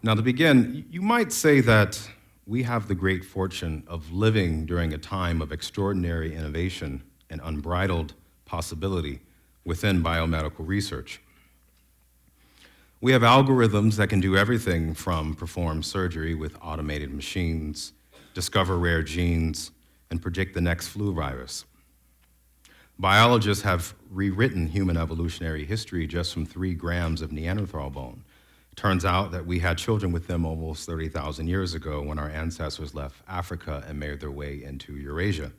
Now, to begin, you might say that we have the great fortune of living during a time of extraordinary innovation and unbridled possibility within biomedical research. We have algorithms that can do everything from perform surgery with automated machines, discover rare genes, and predict the next flu virus. Biologists have rewritten human evolutionary history just from 3 grams of Neanderthal bone. It turns out that we had children with them almost 30,000 years ago when our ancestors left Africa and made their way into Eurasia.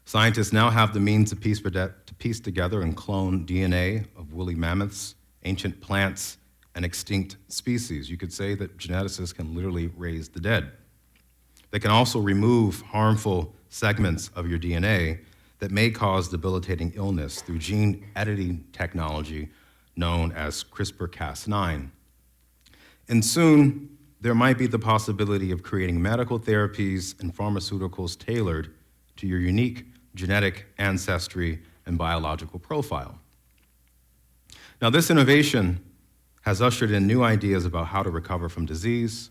Scientists now have the means to piece together and clone DNA of woolly mammoths, ancient plants, and extinct species. You could say that geneticists can literally raise the dead. They can also remove harmful segments of your DNA that may cause debilitating illness through gene editing technology known as CRISPR-Cas9. And soon, there might be the possibility of creating medical therapies and pharmaceuticals tailored to your unique genetic ancestry and biological profile. Now, this innovation has ushered in new ideas about how to recover from disease,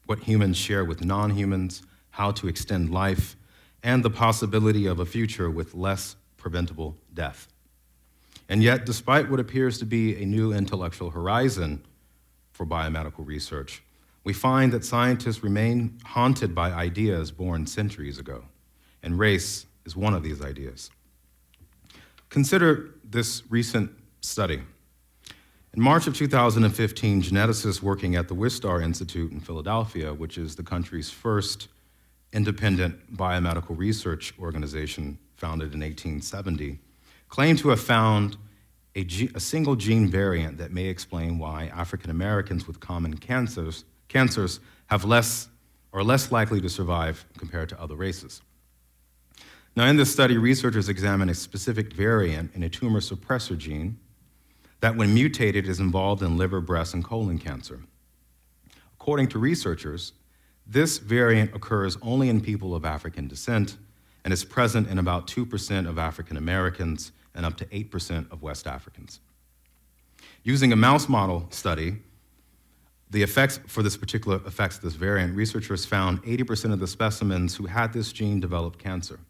what humans share with non-humans, how to extend life, and the possibility of a future with less preventable death. And yet, despite what appears to be a new intellectual horizon for biomedical research, we find that scientists remain haunted by ideas born centuries ago, and race is one of these ideas. Consider this recent study. In March of 2015, geneticists working at the Wistar Institute in Philadelphia, which is the country's first independent biomedical research organization founded in 1870, claimed to have found a single gene variant that may explain why African Americans with common cancers are less likely to survive compared to other races. Now, in this study, researchers examined a specific variant in a tumor suppressor gene that, when mutated, is involved in liver, breast, and colon cancer. According to researchers, this variant occurs only in people of African descent and is present in about 2% of African Americans and up to 8% of West Africans. Using a mouse model study, the effects for this particular effects of this variant, researchers found 80% of the specimens who had this gene developed cancer.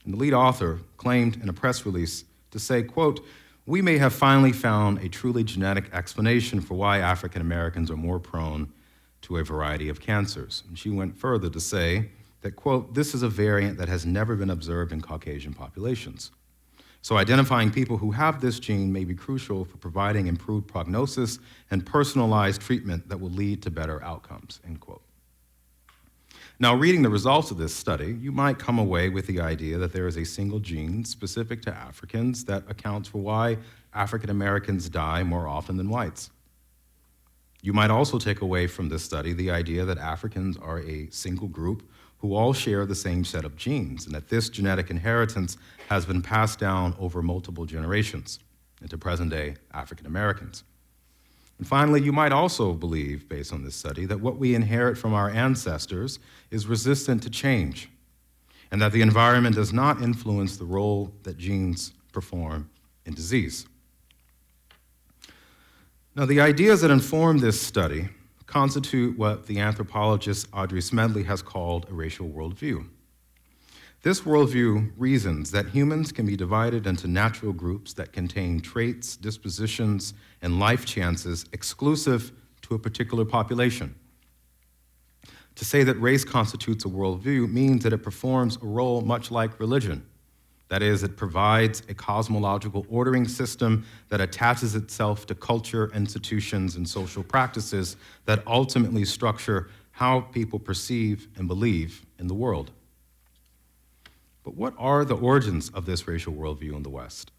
And the lead author claimed in a press release to say, quote, "We may have finally found a truly genetic explanation for why African Americans are more prone to a variety of cancers." And she went further to say that, quote, "This is a variant that has never been observed in Caucasian populations. So identifying people who have this gene may be crucial for providing improved prognosis and personalized treatment that will lead to better outcomes," end quote. Now, reading the results of this study, you might come away with the idea that there is a single gene specific to Africans that accounts for why African Americans die more often than whites. You might also take away from this study the idea that Africans are a single group who all share the same set of genes, and that this genetic inheritance has been passed down over multiple generations into present-day African Americans. And finally, you might also believe, based on this study, that what we inherit from our ancestors is resistant to change, and that the environment does not influence the role that genes perform in disease. Now, the ideas that inform this study constitute what the anthropologist Audrey Smedley has called a racial worldview. This worldview reasons that humans can be divided into natural groups that contain traits, dispositions, and life chances exclusive to a particular population. To say that race constitutes a worldview means that it performs a role much like religion. That is, it provides a cosmological ordering system that attaches itself to culture, institutions, and social practices that ultimately structure how people perceive and believe in the world. But what are the origins of this racial worldview in the West?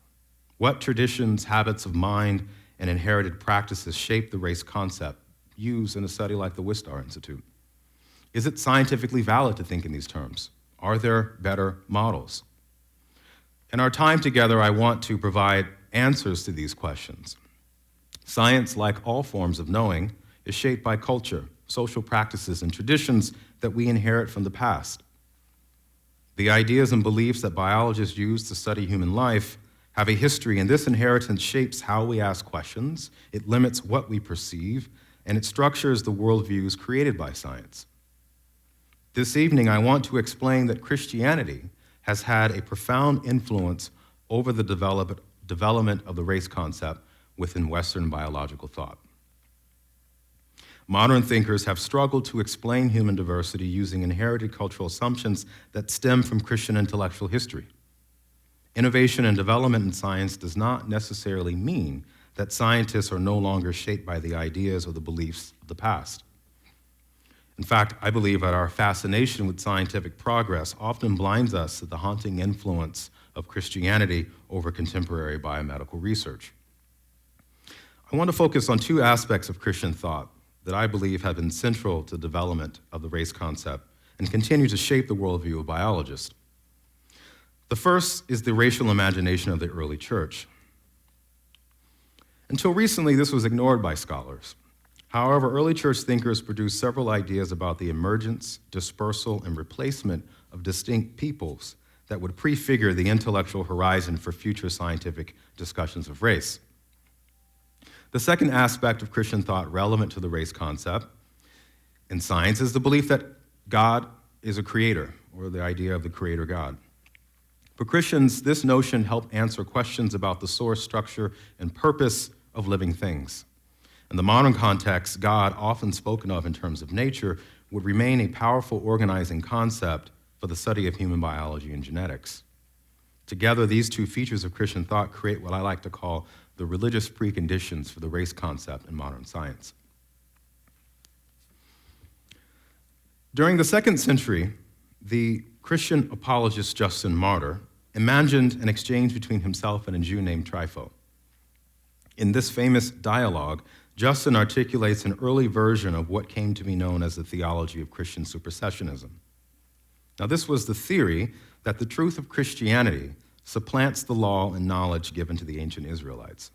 What traditions, habits of mind, and inherited practices shape the race concept used in a study like the Wistar Institute? Is it scientifically valid to think in these terms? Are there better models? In our time together, I want to provide answers to these questions. Science, like all forms of knowing, is shaped by culture, social practices, and traditions that we inherit from the past. The ideas and beliefs that biologists use to study human life have a history, and this inheritance shapes how we ask questions, it limits what we perceive, and it structures the worldviews created by science. This evening, I want to explain that Christianity has had a profound influence over the development of the race concept within Western biological thought. Modern thinkers have struggled to explain human diversity using inherited cultural assumptions that stem from Christian intellectual history. Innovation and development in science does not necessarily mean that scientists are no longer shaped by the ideas or the beliefs of the past. In fact, I believe that our fascination with scientific progress often blinds us to the haunting influence of Christianity over contemporary biomedical research. I want to focus on two aspects of Christian thought that I believe have been central to the development of the race concept and continue to shape the worldview of biologists. The first is the racial imagination of the early church. Until recently, this was ignored by scholars. However, early church thinkers produced several ideas about the emergence, dispersal, and replacement of distinct peoples that would prefigure the intellectual horizon for future scientific discussions of race. The second aspect of Christian thought relevant to the race concept in science is the belief that God is a creator, or the idea of the creator God. For Christians, this notion helped answer questions about the source, structure, and purpose of living things. In the modern context, God, often spoken of in terms of nature, would remain a powerful organizing concept for the study of human biology and genetics. Together, these two features of Christian thought create what I like to call the religious preconditions for the race concept in modern science. During the 2nd century, the Christian apologist Justin Martyr imagined an exchange between himself and a Jew named Trypho. In this famous dialogue, Justin articulates an early version of what came to be known as the theology of Christian supersessionism. Now, this was the theory that the truth of Christianity supplants the law and knowledge given to the ancient Israelites.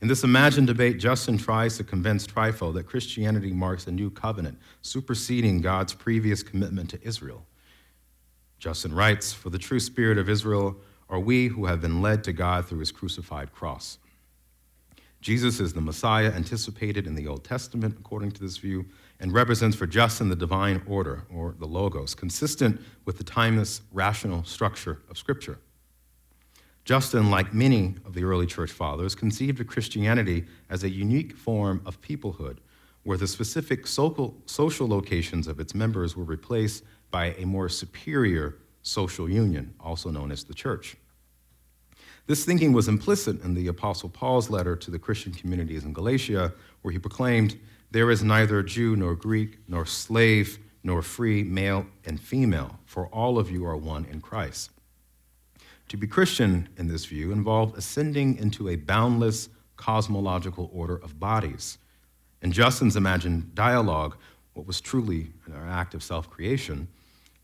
In this imagined debate, Justin tries to convince Trypho that Christianity marks a new covenant, superseding God's previous commitment to Israel. Justin writes, "For the true spirit of Israel are we who have been led to God through his crucified cross." Jesus is the Messiah anticipated in the Old Testament, according to this view, and represents for Justin the divine order, or the Logos, consistent with the timeless, rational structure of Scripture. Justin, like many of the early church fathers, conceived of Christianity as a unique form of peoplehood, where the specific social locations of its members were replaced by a more superior social union, also known as the church. This thinking was implicit in the Apostle Paul's letter to the Christian communities in Galatia, where he proclaimed, "There is neither Jew nor Greek, nor slave, nor free, male and female, for all of you are one in Christ." To be Christian, in this view, involved ascending into a boundless cosmological order of bodies. In Justin's imagined dialogue, what was truly an act of self-creation,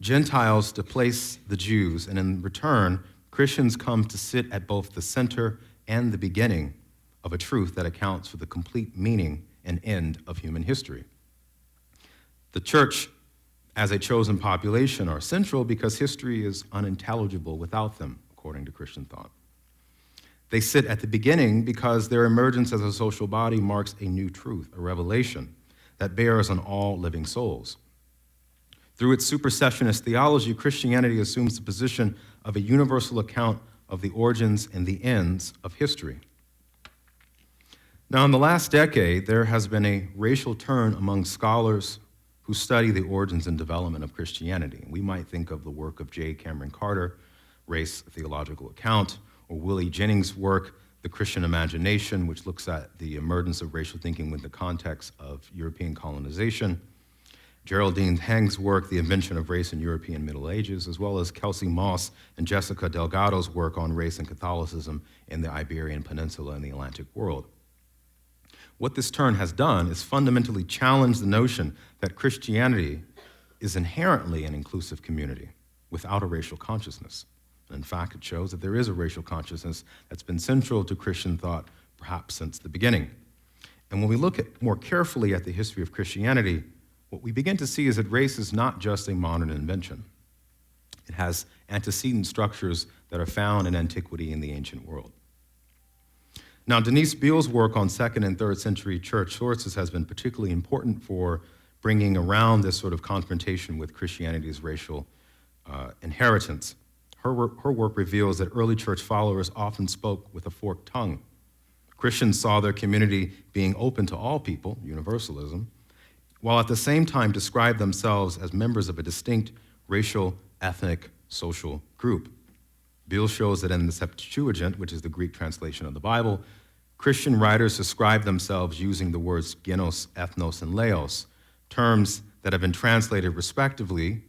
Gentiles displace the Jews, and in return, Christians come to sit at both the center and the beginning of a truth that accounts for the complete meaning and end of human history. The church, as a chosen population, are central because history is unintelligible without them, according to Christian thought. They sit at the beginning because their emergence as a social body marks a new truth, a revelation that bears on all living souls. Through its supersessionist theology, Christianity assumes the position of a universal account of the origins and the ends of history. Now, in the last decade, there has been a racial turn among scholars who study the origins and development of Christianity. We might think of the work of J. Cameron Carter, Race, a Theological Account, or Willie Jennings' work, The Christian Imagination, which looks at the emergence of racial thinking within the context of European colonization, Geraldine Heng's work, The Invention of Race in European Middle Ages, as well as Kelsey Moss and Jessica Delgado's work on race and Catholicism in the Iberian Peninsula and the Atlantic world. What this turn has done is fundamentally challenge the notion that Christianity is inherently an inclusive community without a racial consciousness. In fact, it shows that there is a racial consciousness that's been central to Christian thought perhaps since the beginning. And when we look more carefully at the history of Christianity, what we begin to see is that race is not just a modern invention. It has antecedent structures that are found in antiquity in the ancient world. Now, Denise Beale's work on 2nd and 3rd century church sources has been particularly important for bringing around this sort of confrontation with Christianity's racial inheritance. Her work reveals that early church followers often spoke with a forked tongue. Christians saw their community being open to all people, universalism, while at the same time described themselves as members of a distinct racial, ethnic, social group. Beale shows that in the Septuagint, which is the Greek translation of the Bible, Christian writers describe themselves using the words genos, ethnos, and laos, terms that have been translated respectively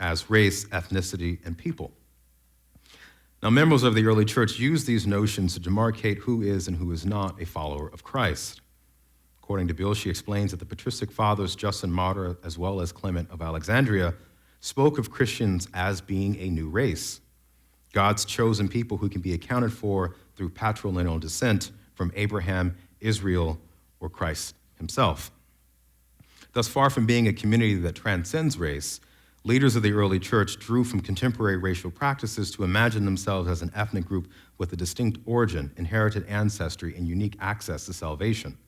as race, ethnicity, and people. Now, members of the early church used these notions to demarcate who is and who is not a follower of Christ. According to Beale, she explains that the patristic fathers, Justin Martyr as well as Clement of Alexandria, spoke of Christians as being a new race, God's chosen people who can be accounted for through patrilineal descent from Abraham, Israel, or Christ himself. Thus, far from being a community that transcends race, leaders of the early church drew from contemporary racial practices to imagine themselves as an ethnic group with a distinct origin, inherited ancestry, and unique access to salvation.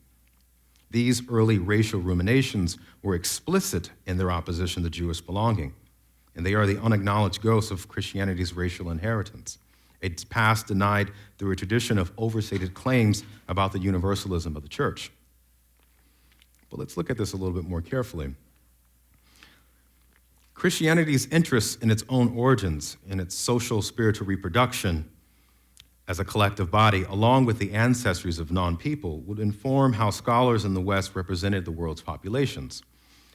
These early racial ruminations were explicit in their opposition to Jewish belonging, and they are the unacknowledged ghosts of Christianity's racial inheritance. It's past denied through a tradition of overstated claims about the universalism of the church. But let's look at this a little bit more carefully. Christianity's interest in its own origins, in its social, spiritual reproduction as a collective body, along with the ancestries of non-people, would inform how scholars in the West represented the world's populations.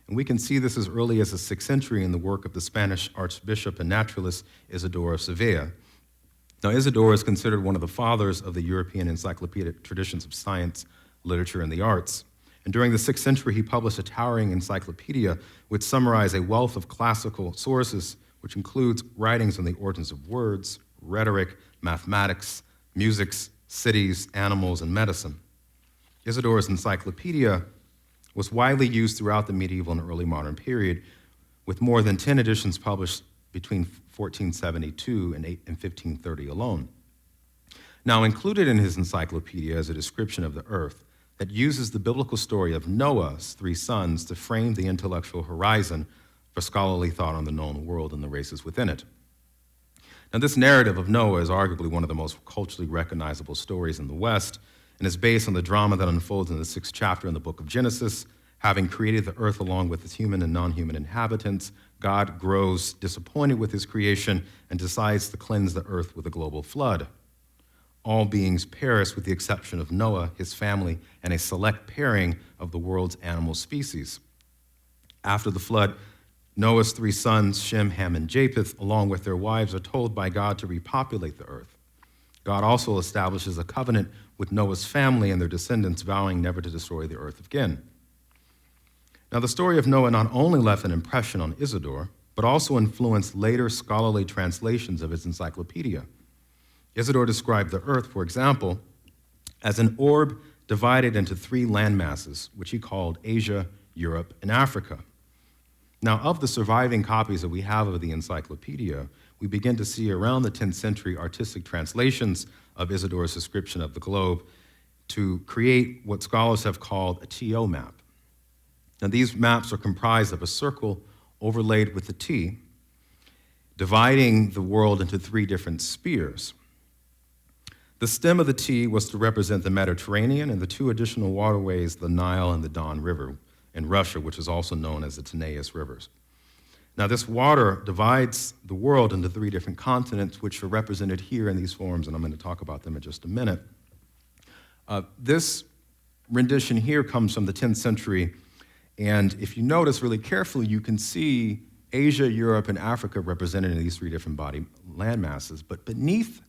And we can see this as early as the 6th century in the work of the Spanish archbishop and naturalist Isadora of Sevilla. Now, Isadora is considered one of the fathers of the European encyclopedic traditions of science, literature, and the arts. And during the 6th century, he published a towering encyclopedia which summarized a wealth of classical sources, which includes writings on the origins of words, rhetoric, mathematics, music, cities, animals, and medicine. Isadora's encyclopedia was widely used throughout the medieval and early modern period, with more than 10 editions published between 1472 and 1530 alone. Now, included in his encyclopedia is a description of the earth that uses the biblical story of Noah's 3 sons to frame the intellectual horizon for scholarly thought on the known world and the races within it. Now, this narrative of Noah is arguably one of the most culturally recognizable stories in the West, and is based on the drama that unfolds in the 6th chapter in the book of Genesis. Having created the earth along with its human and non-human inhabitants, God grows disappointed with his creation and decides to cleanse the earth with a global flood. All beings perish with the exception of Noah, his family, and a select pairing of the world's animal species. After the flood, Noah's 3 sons, Shem, Ham, and Japheth, along with their wives, are told by God to repopulate the earth. God also establishes a covenant with Noah's family and their descendants, vowing never to destroy the earth again. Now, the story of Noah not only left an impression on Isidore, but also influenced later scholarly translations of his encyclopedia. Isidore described the earth, for example, as an orb divided into 3 landmasses, which he called Asia, Europe, and Africa. Now, of the surviving copies that we have of the encyclopedia, we begin to see around the 10th century artistic translations of Isidore's description of the globe to create what scholars have called a TO map. Now, these maps are comprised of a circle overlaid with a T, dividing the world into 3 different spheres. The stem of the T was to represent the Mediterranean, and the 2 additional waterways, the Nile and the Don River in Russia, which is also known as the Tanais Rivers. Now, this water divides the world into 3 different continents, which are represented here in these forms, and I'm going to talk about them in just a minute. This rendition here comes from the 10th century, and if you notice really carefully, you can see Asia, Europe, and Africa represented in these 3 different body landmasses, but beneath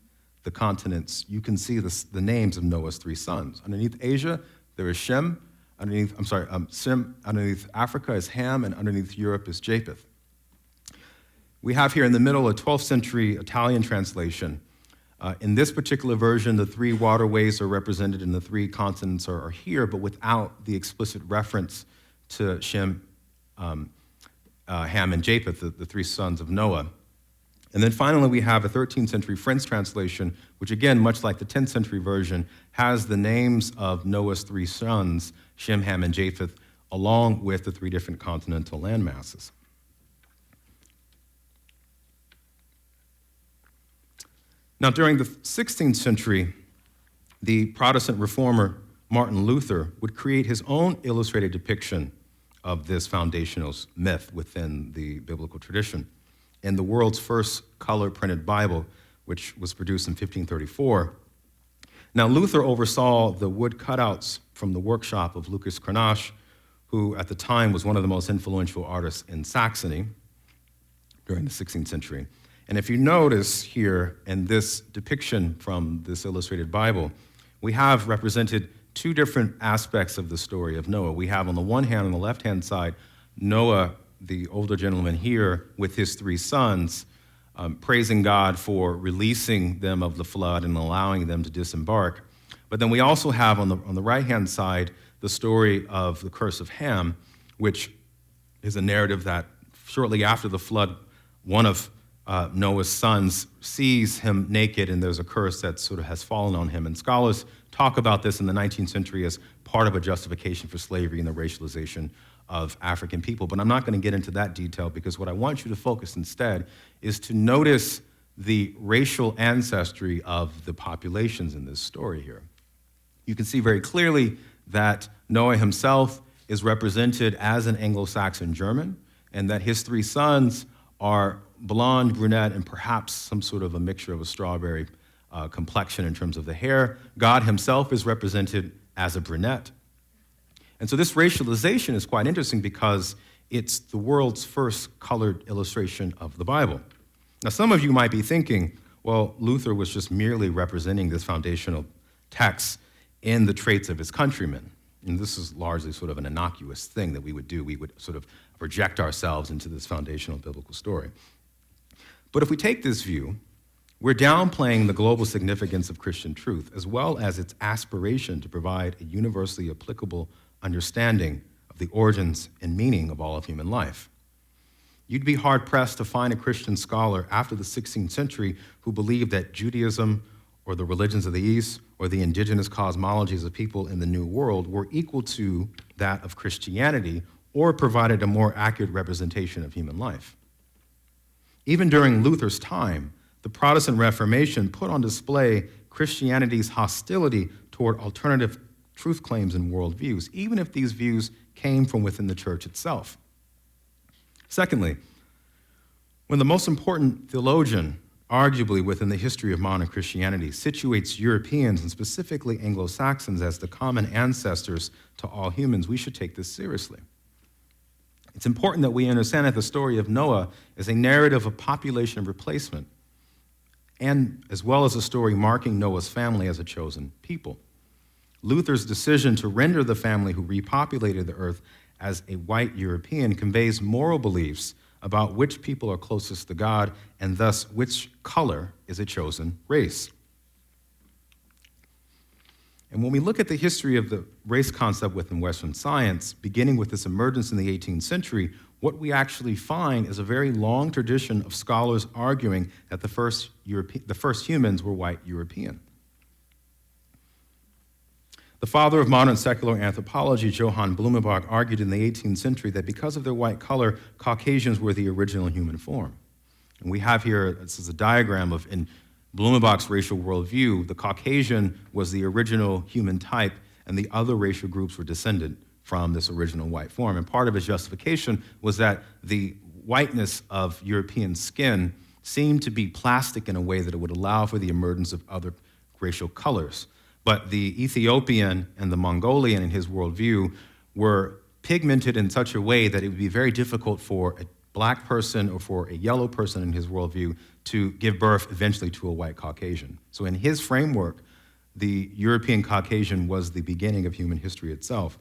the continents, you can see the names of Noah's 3 sons. Underneath Asia, there is Shem. Underneath Africa is Ham, and underneath Europe is Japheth. We have here in the middle a 12th century Italian translation. In this particular version, the 3 waterways are represented and the 3 continents are here, but without the explicit reference to Shem, Ham, and Japheth, the 3 sons of Noah. And then finally, we have a 13th century French translation, which again, much like the 10th century version, has the names of Noah's three sons, Shem, Ham, and Japheth, along with the three different continental landmasses. Now, during the 16th century, the Protestant reformer Martin Luther would create his own illustrated depiction of this foundational myth within the biblical tradition in the world's first color printed Bible, which was produced in 1534. Now, Luther oversaw the wood cutouts from the workshop of Lucas Cranach, who at the time was one of the most influential artists in Saxony during the 16th century. And if you notice here in this depiction from this illustrated Bible, we have represented two different aspects of the story of Noah. We have on the one hand, on the left-hand side, Noah, the older gentleman here, with his three sons, praising God for releasing them of the flood and allowing them to disembark. But then we also have on the right-hand side the story of the curse of Ham, which is a narrative that shortly after the flood, one of Noah's sons sees him naked, and there's a curse that sort of has fallen on him. And scholars talk about this in the 19th century as part of a justification for slavery and the racialization of African people. But I'm not going to get into that detail, because what I want you to focus instead is to notice the racial ancestry of the populations in this story here. You can see very clearly that Noah himself is represented as an Anglo-Saxon German, and that his three sons are blonde, brunette, and perhaps some sort of a mixture of a strawberry complexion in terms of the hair. God himself is represented as a brunette. And so this racialization is quite interesting because it's the world's first colored illustration of the Bible. Now, some of you might be thinking, well, Luther was just merely representing this foundational text in the traits of his countrymen. And this is largely sort of an innocuous thing that we would do. We would sort of project ourselves into this foundational biblical story. But if we take this view, we're downplaying the global significance of Christian truth, as well as its aspiration to provide a universally applicable understanding of the origins and meaning of all of human life. You'd be hard-pressed to find a Christian scholar after the 16th century who believed that Judaism or the religions of the East or the indigenous cosmologies of people in the New World were equal to that of Christianity or provided a more accurate representation of human life. Even during Luther's time, the Protestant Reformation put on display Christianity's hostility toward alternative truth claims and worldviews, even if these views came from within the church itself. Secondly, when the most important theologian, arguably within the history of modern Christianity, situates Europeans and specifically Anglo-Saxons as the common ancestors to all humans, we should take this seriously. It's important that we understand that the story of Noah is a narrative of population replacement, and as well as a story marking Noah's family as a chosen people. Luther's decision to render the family who repopulated the earth as a white European conveys moral beliefs about which people are closest to God and thus which color is a chosen race. And when we look at the history of the race concept within Western science, beginning with its emergence in the 18th century, what we actually find is a very long tradition of scholars arguing that the first humans were white European. The father of modern secular anthropology, Johann Blumenbach, argued in the 18th century that because of their white color, Caucasians were the original human form. And we have here, this is a diagram of, in Blumenbach's racial worldview, the Caucasian was the original human type, and the other racial groups were descended from this original white form. And part of his justification was that the whiteness of European skin seemed to be plastic in a way that it would allow for the emergence of other racial colors. But the Ethiopian and the Mongolian in his worldview were pigmented in such a way that it would be very difficult for a black person or for a yellow person in his worldview to give birth eventually to a white Caucasian. So in his framework, the European Caucasian was the beginning of human history itself.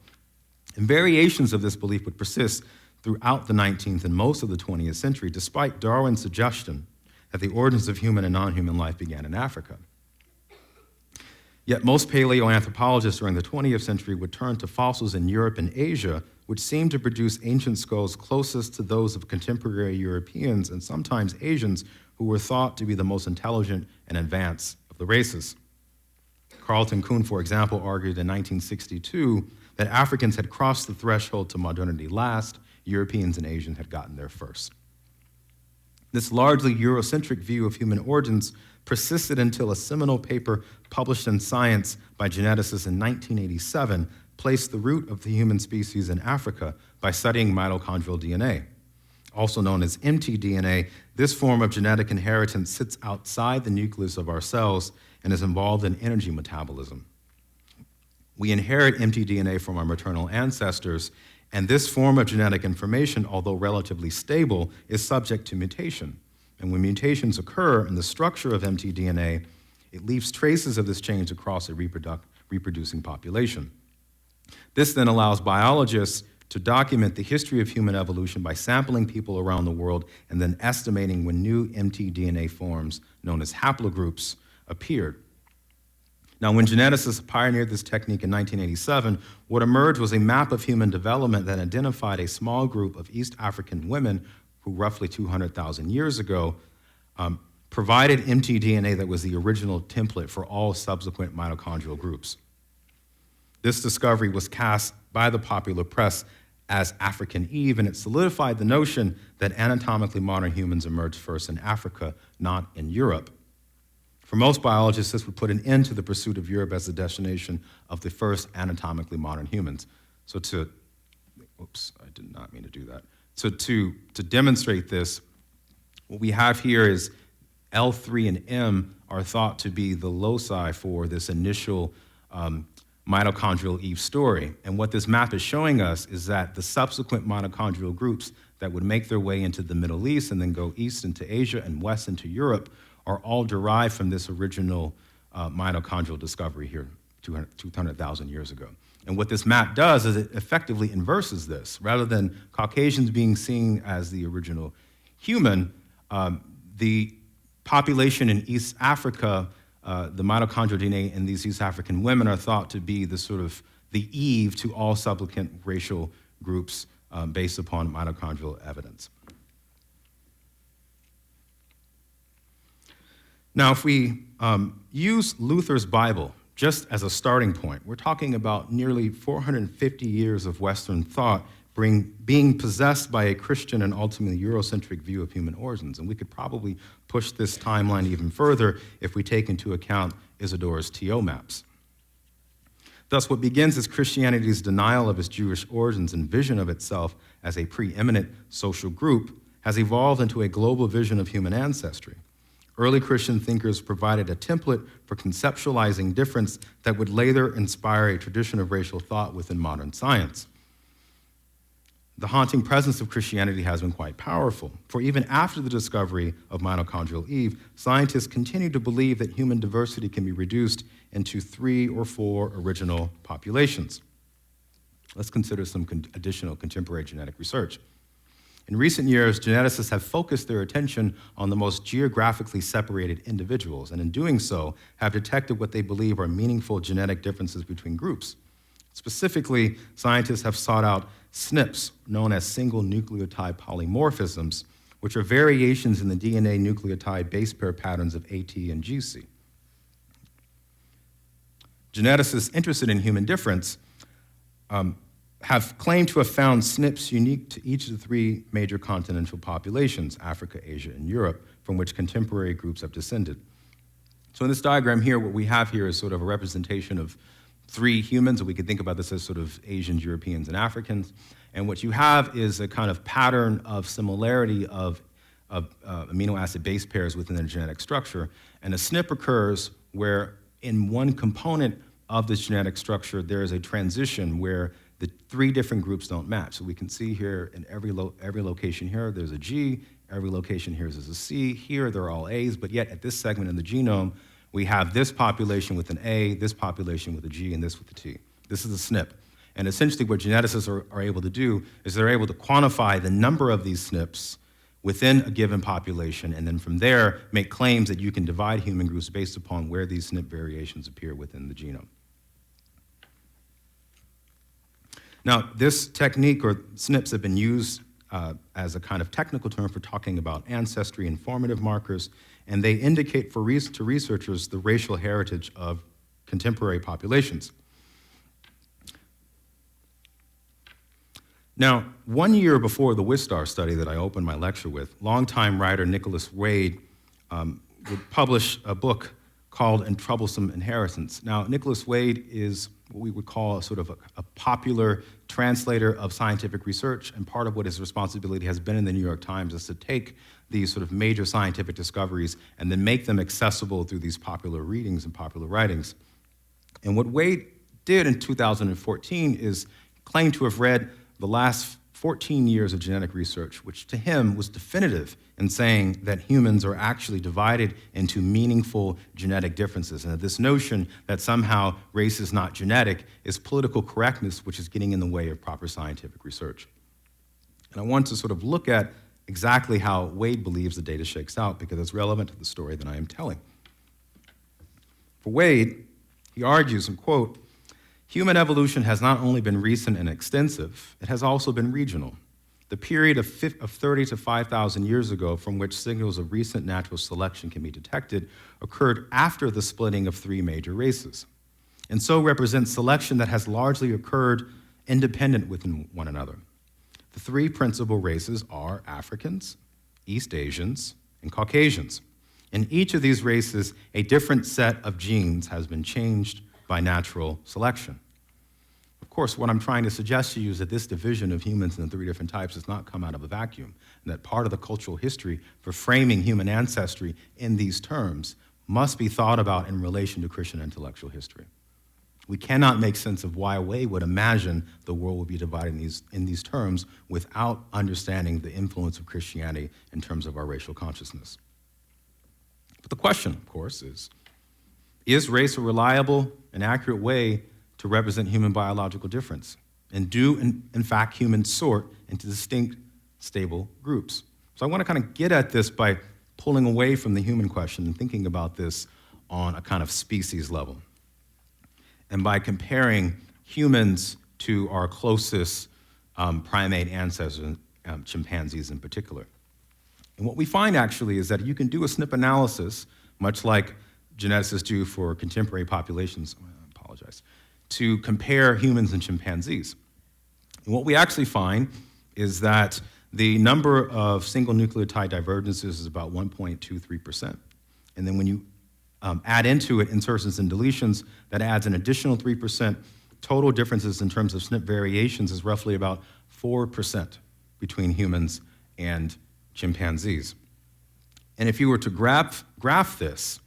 And variations of this belief would persist throughout the 19th and most of the 20th century, despite Darwin's suggestion that the origins of human and non-human life began in Africa. Yet most paleoanthropologists during the 20th century would turn to fossils in Europe and Asia, which seemed to produce ancient skulls closest to those of contemporary Europeans and sometimes Asians, who were thought to be the most intelligent and advanced of the races. Carlton Kuhn, for example, argued in 1962 that Africans had crossed the threshold to modernity last, Europeans and Asians had gotten there first. This largely Eurocentric view of human origins persisted until a seminal paper published in Science by geneticists in 1987 placed the root of the human species in Africa by studying mitochondrial DNA. Also known as mtDNA, this form of genetic inheritance sits outside the nucleus of our cells and is involved in energy metabolism. We inherit mtDNA from our maternal ancestors, and this form of genetic information, although relatively stable, is subject to mutation. And when mutations occur in the structure of mtDNA, it leaves traces of this change across a reproducing population. This then allows biologists to document the history of human evolution by sampling people around the world and then estimating when new mtDNA forms, known as haplogroups, appeared. Now, when geneticists pioneered this technique in 1987, what emerged was a map of human development that identified a small group of East African women who, roughly 200,000 years ago, provided mtDNA that was the original template for all subsequent mitochondrial groups. This discovery was cast by the popular press as African Eve, and it solidified the notion that anatomically modern humans emerged first in Africa, not in Europe. For most biologists, this would put an end to the pursuit of Europe as the destination of the first anatomically modern humans. So I did not mean to do that. So to demonstrate this, what we have here is L3 and M are thought to be the loci for this initial mitochondrial Eve story. And what this map is showing us is that the subsequent mitochondrial groups that would make their way into the Middle East and then go east into Asia and west into Europe are all derived from this original mitochondrial discovery here 200,000 years ago. And what this map does is it effectively inverses this. Rather than Caucasians being seen as the original human, the population in East Africa, the mitochondrial DNA in these East African women are thought to be the sort of the Eve to all subsequent racial groups based upon mitochondrial evidence. Now, if we use Luther's Bible just as a starting point, we're talking about nearly 450 years of Western thought being possessed by a Christian and ultimately Eurocentric view of human origins. And we could probably push this timeline even further if we take into account Isadora's TO maps. Thus, what begins as Christianity's denial of its Jewish origins and vision of itself as a preeminent social group has evolved into a global vision of human ancestry. Early Christian thinkers provided a template for conceptualizing difference that would later inspire a tradition of racial thought within modern science. The haunting presence of Christianity has been quite powerful, for even after the discovery of mitochondrial Eve, scientists continue to believe that human diversity can be reduced into 3 or 4 original populations. Let's consider some additional contemporary genetic research. In recent years, geneticists have focused their attention on the most geographically separated individuals, and in doing so, have detected what they believe are meaningful genetic differences between groups. Specifically, scientists have sought out SNPs, known as single nucleotide polymorphisms, which are variations in the DNA nucleotide base pair patterns of AT and GC. Geneticists interested in human difference have claimed to have found SNPs unique to each of the 3 major continental populations, Africa, Asia, and Europe, from which contemporary groups have descended. So in this diagram here, what we have here is sort of a representation of 3 humans, and we could think about this as sort of Asians, Europeans, and Africans. And what you have is a kind of pattern of similarity of amino acid base pairs within their genetic structure. And a SNP occurs where in one component of this genetic structure, there is a transition where the 3 different groups don't match. So we can see here in every location here, there's a G, every location here is a C, here they're all A's, but yet at this segment in the genome, we have this population with an A, this population with a G, and this with a T. This is a SNP. And essentially what geneticists are able to do is they're able to quantify the number of these SNPs within a given population, and then from there make claims that you can divide human groups based upon where these SNP variations appear within the genome. Now, this technique, or SNPs, have been used as a kind of technical term for talking about ancestry and formative markers, and they indicate to researchers the racial heritage of contemporary populations. Now, 1 year before the Wistar study that I opened my lecture with, longtime writer Nicholas Wade would publish a book called *And Troublesome Inheritance*. Now, Nicholas Wade is what we would call sort of a popular translator of scientific research, and part of what his responsibility has been in the New York Times is to take these sort of major scientific discoveries and then make them accessible through these popular readings and popular writings. And what Wade did in 2014 is claim to have read the last 14 years of genetic research, which to him was definitive in saying that humans are actually divided into meaningful genetic differences, and that this notion that somehow race is not genetic is political correctness, which is getting in the way of proper scientific research. And I want to sort of look at exactly how Wade believes the data shakes out, because it's relevant to the story that I am telling. For Wade, he argues, and quote, "Human evolution has not only been recent and extensive, it has also been regional. The period of 30 to 5,000 years ago from which signals of recent natural selection can be detected occurred after the splitting of 3 major races, and so represents selection that has largely occurred independent within one another. The 3 principal races are Africans, East Asians, and Caucasians. In each of these races, a different set of genes has been changed by natural selection." Of course, what I'm trying to suggest to you is that this division of humans into 3 different types has not come out of a vacuum, and that part of the cultural history for framing human ancestry in these terms must be thought about in relation to Christian intellectual history. We cannot make sense of why Wade would imagine the world would be divided in these terms without understanding the influence of Christianity in terms of our racial consciousness. But the question, of course, is race a reliable and accurate way to represent human biological difference? And do, in fact, humans sort into distinct, stable groups? So I want to kind of get at this by pulling away from the human question and thinking about this on a kind of species level, and by comparing humans to our closest primate ancestors, chimpanzees in particular. And what we find actually is that you can do a SNP analysis, much like geneticists do for contemporary populations, to compare humans and chimpanzees. And what we actually find is that the number of single nucleotide divergences is about 1.23%. And then when you add into it insertions and deletions, that adds an additional 3%. Total differences in terms of SNP variations is roughly about 4% between humans and chimpanzees. And if you were to graph this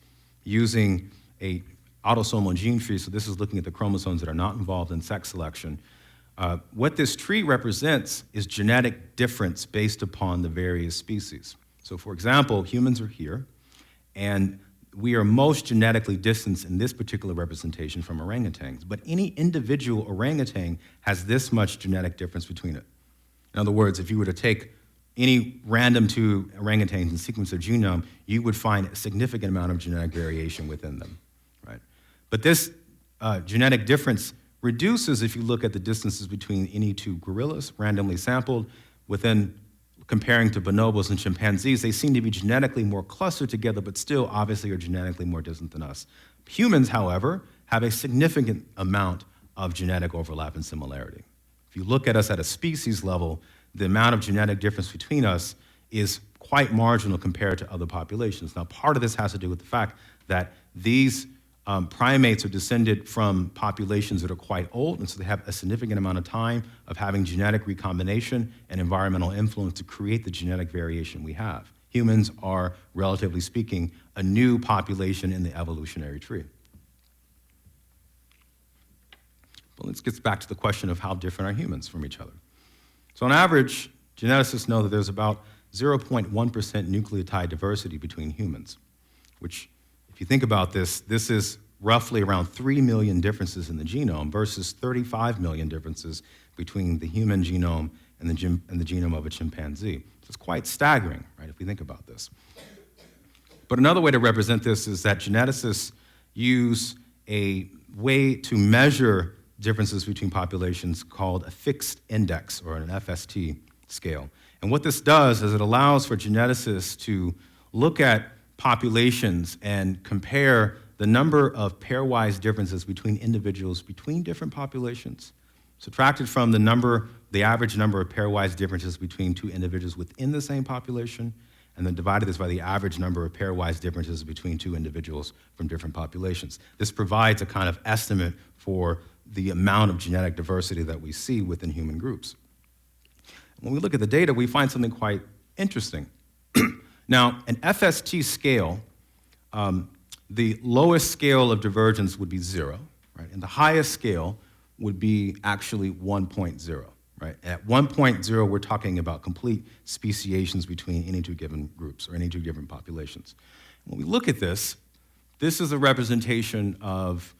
using a autosomal gene tree, so this is looking at the chromosomes that are not involved in sex selection, what this tree represents is genetic difference based upon the various species. So for example, humans are here, and we are most genetically distanced in this particular representation from orangutans, but any individual orangutan has this much genetic difference between it. In other words, if you were to take any random 2 orangutans and sequence their genome, you would find a significant amount of genetic variation within them, right? But this genetic difference reduces if you look at the distances between any 2 gorillas randomly sampled. Within comparing to bonobos and chimpanzees, they seem to be genetically more clustered together, but still obviously are genetically more distant than us. Humans, however, have a significant amount of genetic overlap and similarity. If you look at us at a species level, the amount of genetic difference between us is quite marginal compared to other populations. Now, part of this has to do with the fact that these primates are descended from populations that are quite old, and so they have a significant amount of time of having genetic recombination and environmental influence to create the genetic variation we have. Humans are, relatively speaking, a new population in the evolutionary tree. But let's get back to the question of how different are humans from each other. So on average, geneticists know that there's about 0.1% nucleotide diversity between humans, which, if you think about this, this is roughly around 3 million differences in the genome versus 35 million differences between the human genome and the genome of a chimpanzee. So it's quite staggering, right, if we think about this. But another way to represent this is that geneticists use a way to measure differences between populations called a fixed index, or an FST scale. And what this does is it allows for geneticists to look at populations and compare the number of pairwise differences between individuals between different populations, subtracted from the average number of pairwise differences between two individuals within the same population, and then divided this by the average number of pairwise differences between two individuals from different populations. This provides a kind of estimate for the amount of genetic diversity that we see within human groups. When we look at the data, we find something quite interesting. Now, an FST scale, the lowest scale of divergence would be 0, right? And the highest scale would be actually 1.0, right? At 1.0, we're talking about complete speciations between any two given groups or any two different populations. When we look at this, this is a representation of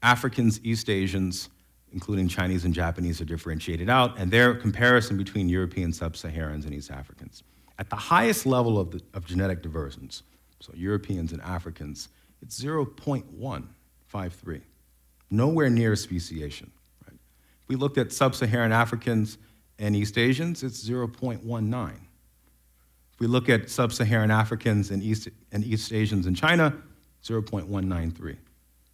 Africans, East Asians, including Chinese and Japanese, are differentiated out, and their comparison between European sub-Saharans and East Africans. At the highest level of genetic divergence, so Europeans and Africans, it's 0.153, nowhere near speciation. Right? If we looked at sub-Saharan Africans and East Asians, it's 0.19. If we look at sub-Saharan Africans and East Asians in China, 0.193.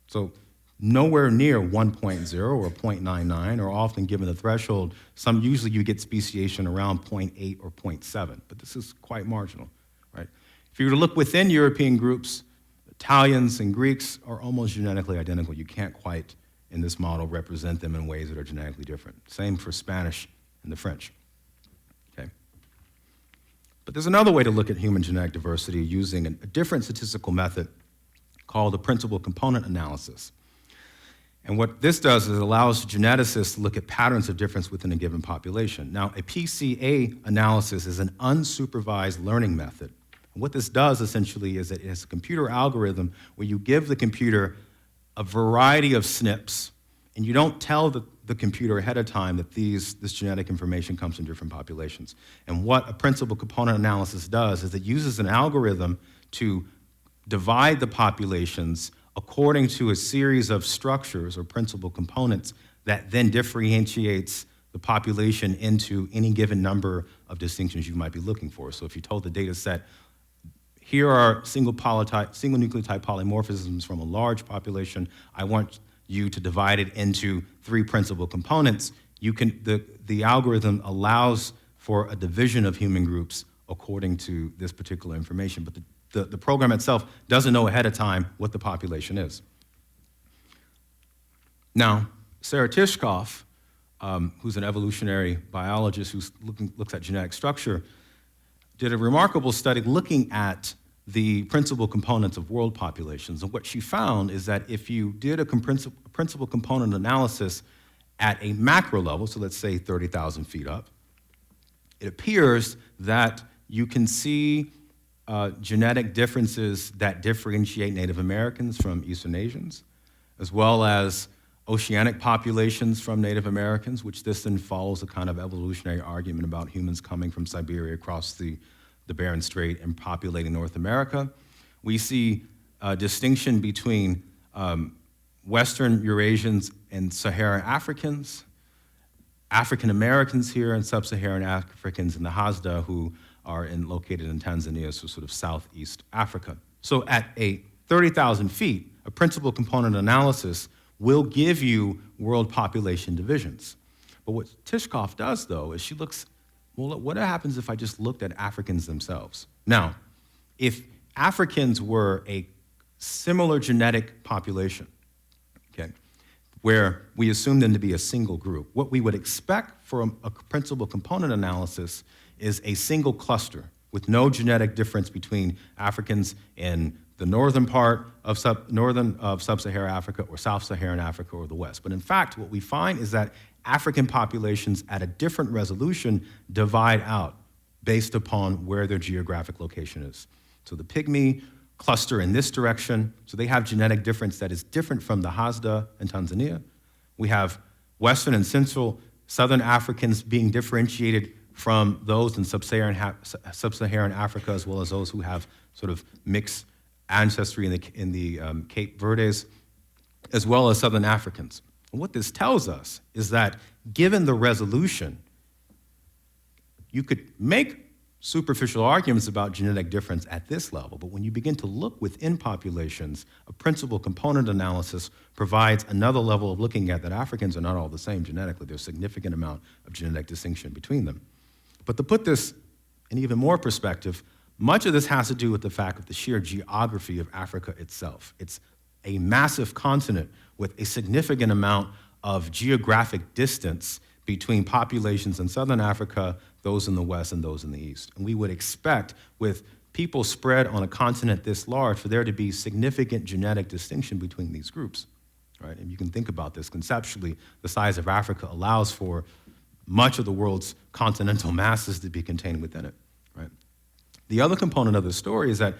So nowhere near 1.0 or 0.99, or often given the threshold, usually you get speciation around 0.8 or 0.7, but this is quite marginal, right? If you were to look within European groups, Italians and Greeks are almost genetically identical. You can't quite, in this model, represent them in ways that are genetically different. Same for Spanish and the French, okay? But there's another way to look at human genetic diversity using a different statistical method called the principal component analysis. And what this does is it allows geneticists to look at patterns of difference within a given population. Now, a Pca analysis is an unsupervised learning method. And what this does essentially is that it has a computer algorithm where you give the computer a variety of SNPs, and you don't tell the computer ahead of time that this genetic information comes from different populations. And what a principal component analysis does is it uses an algorithm to divide the populations according to a series of structures or principal components that then differentiates the population into any given number of distinctions you might be looking for. So if you told the data set, here are single nucleotide polymorphisms from a large population, I want you to divide it into 3 principal components, the algorithm allows for a division of human groups according to this particular information, but the program itself doesn't know ahead of time what the population is. Now, Sarah Tishkoff, who's an evolutionary biologist who looks at genetic structure, did a remarkable study looking at the principal components of world populations. And what she found is that if you did a principal component analysis at a macro level, so let's say 30,000 feet up, it appears that you can see genetic differences that differentiate Native Americans from Eastern Asians, as well as oceanic populations from Native Americans, which this then follows a kind of evolutionary argument about humans coming from Siberia across the Bering Strait and populating North America. We see a distinction between Western Eurasians and Saharan Africans, African Americans here, and Sub-Saharan Africans in the Hasda who are located in Tanzania, so sort of Southeast Africa. So at 30,000 feet, a principal component analysis will give you world population divisions. But what Tishkoff does, though, is she looks, well, what happens if I just looked at Africans themselves? Now, if Africans were a similar genetic population, okay, where we assume them to be a single group, what we would expect for a principal component analysis is a single cluster with no genetic difference between Africans in the northern part of sub-Saharan Africa or South-Saharan Africa or the West. But in fact, what we find is that African populations at a different resolution divide out based upon where their geographic location is. So the Pygmy cluster in this direction, so they have genetic difference that is different from the Hasda in Tanzania. We have Western and Central Southern Africans being differentiated from those in sub-Saharan Africa, as well as those who have sort of mixed ancestry in the Cape Verdes, as well as Southern Africans. And what this tells us is that given the resolution, you could make superficial arguments about genetic difference at this level, but when you begin to look within populations, a principal component analysis provides another level of looking at that Africans are not all the same genetically. There's a significant amount of genetic distinction between them. But to put this in even more perspective, much of this has to do with the fact of the sheer geography of Africa itself. It's a massive continent with a significant amount of geographic distance between populations in southern Africa, those in the west, and those in the east. And we would expect, with people spread on a continent this large, for there to be significant genetic distinction between these groups, right? And you can think about this conceptually. The size of Africa allows for much of the world's continental masses to be contained within it, right? The other component of the story is that,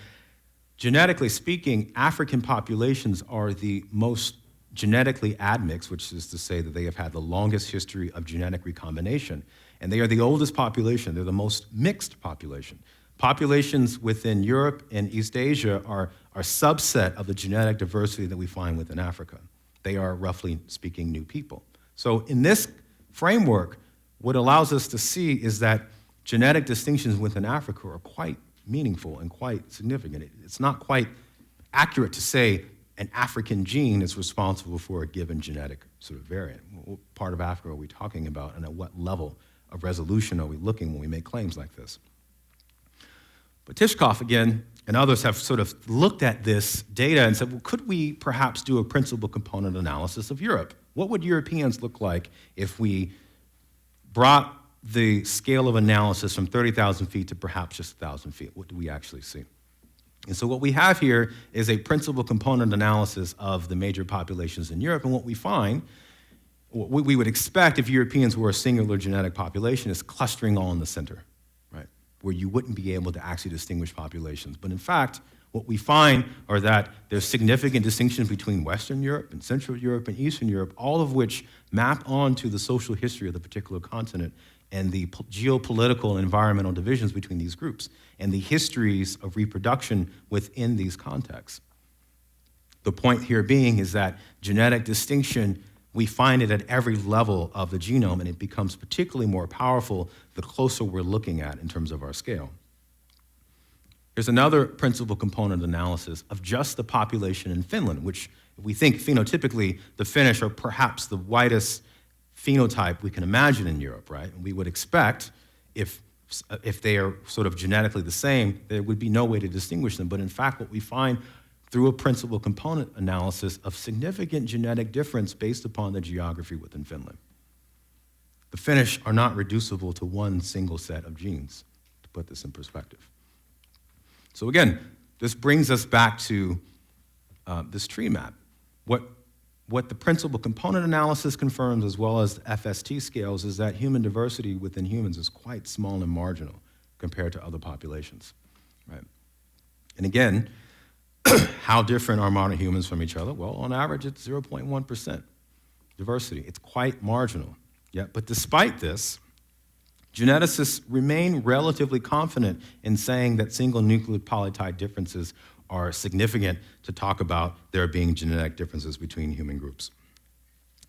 genetically speaking, African populations are the most genetically admixed, which is to say that they have had the longest history of genetic recombination. And they are the oldest population. They're the most mixed population. Populations within Europe and East Asia are a subset of the genetic diversity that we find within Africa. They are, roughly speaking, new people. So in this framework, what allows us to see is that genetic distinctions within Africa are quite meaningful and quite significant. It's not quite accurate to say an African gene is responsible for a given genetic sort of variant. What part of Africa are we talking about, and at what level of resolution are we looking when we make claims like this? But Tishkoff, again, and others have sort of looked at this data and said, well, could we perhaps do a principal component analysis of Europe? What would Europeans look like if we brought the scale of analysis from 30,000 feet to perhaps just 1,000 feet? What do we actually see? And so what we have here is a principal component analysis of the major populations in Europe, and what we find, what we would expect if Europeans were a singular genetic population, is clustering all in the center, right, where you wouldn't be able to actually distinguish populations. But in fact, what we find are that there's significant distinctions between Western Europe and Central Europe and Eastern Europe, all of which map onto the social history of the particular continent and the geopolitical and environmental divisions between these groups, and the histories of reproduction within these contexts. The point here being is that genetic distinction, we find it at every level of the genome, and it becomes particularly more powerful the closer we're looking at in terms of our scale. There's another principal component analysis of just the population in Finland, which we think phenotypically the Finnish are perhaps the widest phenotype we can imagine in Europe, right? And we would expect, if they are sort of genetically the same, there would be no way to distinguish them. But in fact, what we find through a principal component analysis of significant genetic difference based upon the geography within Finland. The Finnish are not reducible to one single set of genes, to put this in perspective. So again, this brings us back to this tree map. What the principal component analysis confirms, as well as the FST scales, is that human diversity within humans is quite small and marginal compared to other populations, right? And again, how different are modern humans from each other? Well, on average, it's 0.1% diversity. It's quite marginal. Yeah, but despite this, geneticists remain relatively confident in saying that single nucleotide differences are significant to talk about there being genetic differences between human groups.